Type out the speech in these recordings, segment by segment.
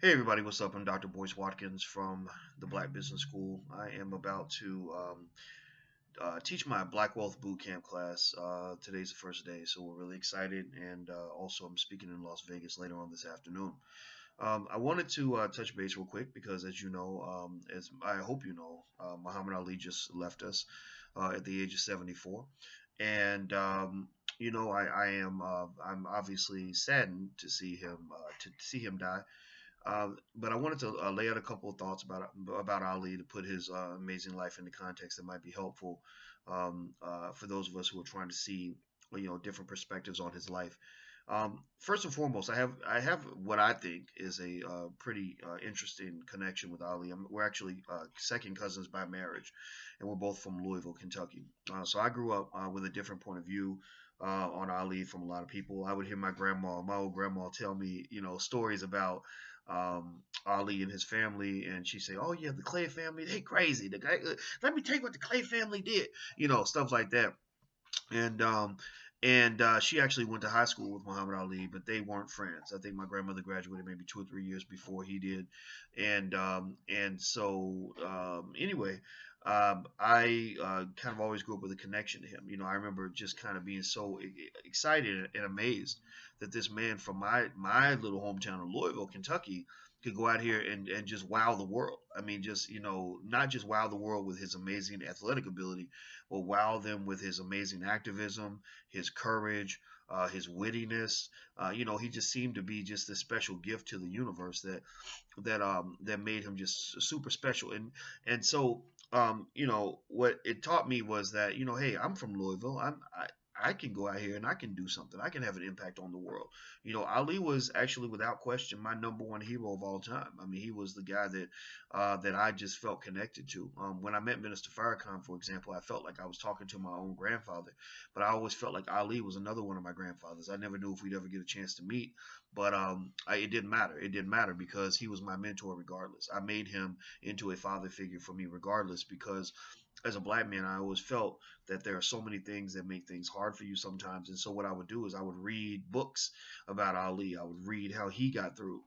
Hey everybody, what's up? I'm Dr. Watkins from the Black Business School. I am about to teach my Black Wealth Bootcamp class. Today's the first day, so we're really excited. And also, I'm speaking in Las Vegas later on this afternoon. I wanted to touch base real quick because, as you know, as I hope you know, Muhammad Ali just left us at the age of 74, and I'm obviously saddened to see him die. But I wanted to lay out a couple of thoughts about Ali to put his amazing life into context that might be helpful for those of us who are trying to see different perspectives on his life. First and foremost, I have what I think is a pretty interesting connection with Ali. We're actually second cousins by marriage, and we're both from Louisville, Kentucky. So I grew up with a different point of view on Ali from a lot of people. I would hear my old grandma, tell me, stories about Ali and his family, and she say, "Oh yeah, the Clay family, they crazy. Let me tell you what the Clay family did, stuff like that." And she actually went to high school with Muhammad Ali, but they weren't friends. I think my grandmother graduated maybe 2 or 3 years before he did, and so anyway. I kind of always grew up with a connection to him. I remember just kind of being so excited and amazed that this man from my little hometown of Louisville, Kentucky, could go out here and just wow the world. I mean, just not just wow the world with his amazing athletic ability, but wow them with his amazing activism, his courage, his wittiness. He just seemed to be just a special gift to the universe that made him just super special. And so what it taught me was that hey, I'm from Louisville. I can go out here and I can do something. I can have an impact on the world. Ali was actually, without question, my number one hero of all time. I mean, he was the guy that I just felt connected to. When I met Minister Farrakhan, for example, I felt like I was talking to my own grandfather. But I always felt like Ali was another one of my grandfathers. I never knew if we'd ever get a chance to meet, but it didn't matter. It didn't matter because he was my mentor regardless. I made him into a father figure for me regardless because as a black man, I always felt that there are so many things that make things hard for you sometimes. And so what I would do is I would read books about Ali. I would read how he got through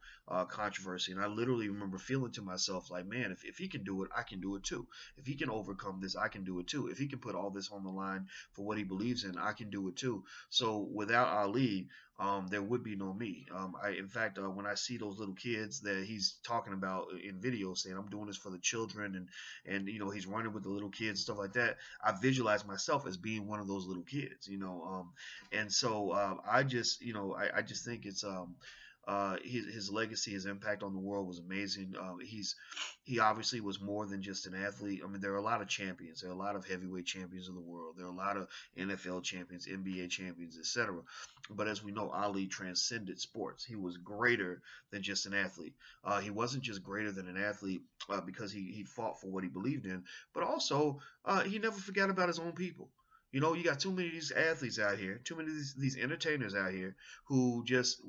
controversy. And I literally remember feeling to myself like, man, if he can do it, I can do it too. If he can overcome this, I can do it too. If he can put all this on the line for what he believes in, I can do it too. So without Ali, there would be no me. In fact, when I see those little kids that he's talking about in videos, saying I'm doing this for the children, and he's running with the little kids, stuff like that, I visualize myself as being one of those little kids. And so I just I just think it's his legacy, his impact on the world was amazing. He obviously was more than just an athlete. I mean, there are a lot of champions. There are a lot of heavyweight champions of the world. There are a lot of NFL champions, NBA champions, etc. But as we know, Ali transcended sports. He was greater than just an athlete. He wasn't just greater than an athlete because he fought for what he believed in, but also he never forgot about his own people. You got too many of these athletes out here, too many of these entertainers out here who just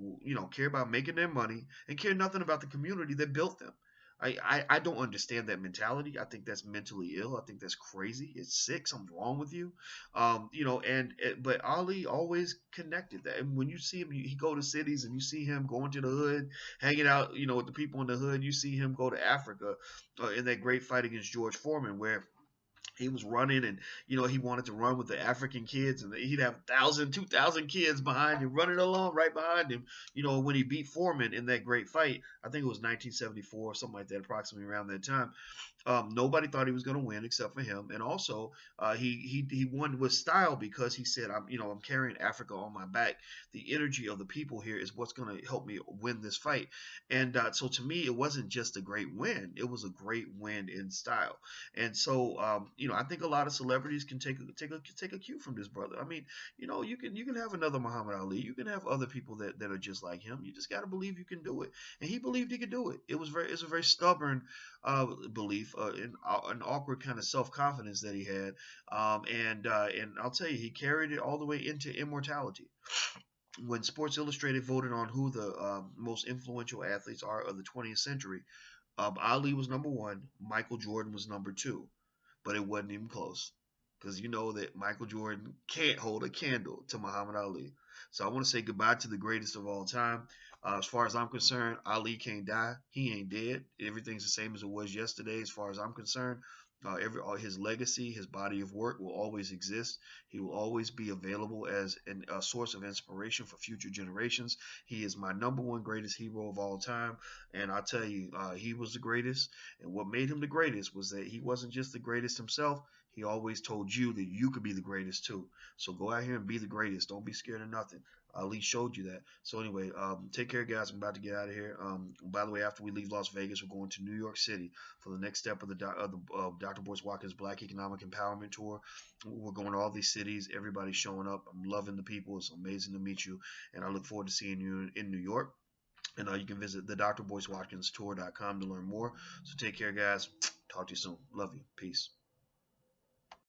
care about making their money and care nothing about the community that built them. I don't understand that mentality. I think that's mentally ill. I think that's crazy. It's sick. Something's wrong with you. But Ali always connected that. And when you see him, he go to cities and you see him going to the hood, hanging out, with the people in the hood. You see him go to Africa in that great fight against George Foreman, where he was running and he wanted to run with the African kids and he'd have 1,000, 2,000 kids behind him running along right behind him. When he beat Foreman in that great fight, I think it was 1974 or something like that, approximately around that time. Nobody thought he was going to win except for him, and also he won with style because he said, I'm carrying Africa on my back. The energy of the people here is what's going to help me win this fight." And so to me, it wasn't just a great win; it was a great win in style. And so I think a lot of celebrities can take a cue from this brother. I mean, you can have another Muhammad Ali, you can have other people that are just like him. You just got to believe you can do it, and he believed he could do it. It's a very stubborn belief, an awkward kind of self confidence that he had, and I'll tell you, he carried it all the way into immortality. When Sports Illustrated voted on who the most influential athletes are of the 20th century, Ali was number one, Michael Jordan was number two, but it wasn't even close because you know that Michael Jordan can't hold a candle to Muhammad Ali. So I want to say goodbye to the greatest of all time. As far as I'm concerned, Ali can't die. He ain't dead. Everything's the same as it was yesterday. As far as I'm concerned, all his legacy, his body of work will always exist. He will always be available as a source of inspiration for future generations. He is my number one greatest hero of all time, and I tell you, he was the greatest. And what made him the greatest was that he wasn't just the greatest himself. He always told you that you could be the greatest too. So go out here and be the greatest. Don't be scared of nothing. Ali showed you that. So anyway, take care, guys. I'm about to get out of here. By the way, after we leave Las Vegas, we're going to New York City for the next step of the Dr. Boyce Watkins Black Economic Empowerment Tour. We're going to all these cities. Everybody's showing up. I'm loving the people. It's amazing to meet you, and I look forward to seeing you in New York. And you can visit the drboycewatkinstour.com to learn more. So take care, guys. Talk to you soon. Love you. Peace.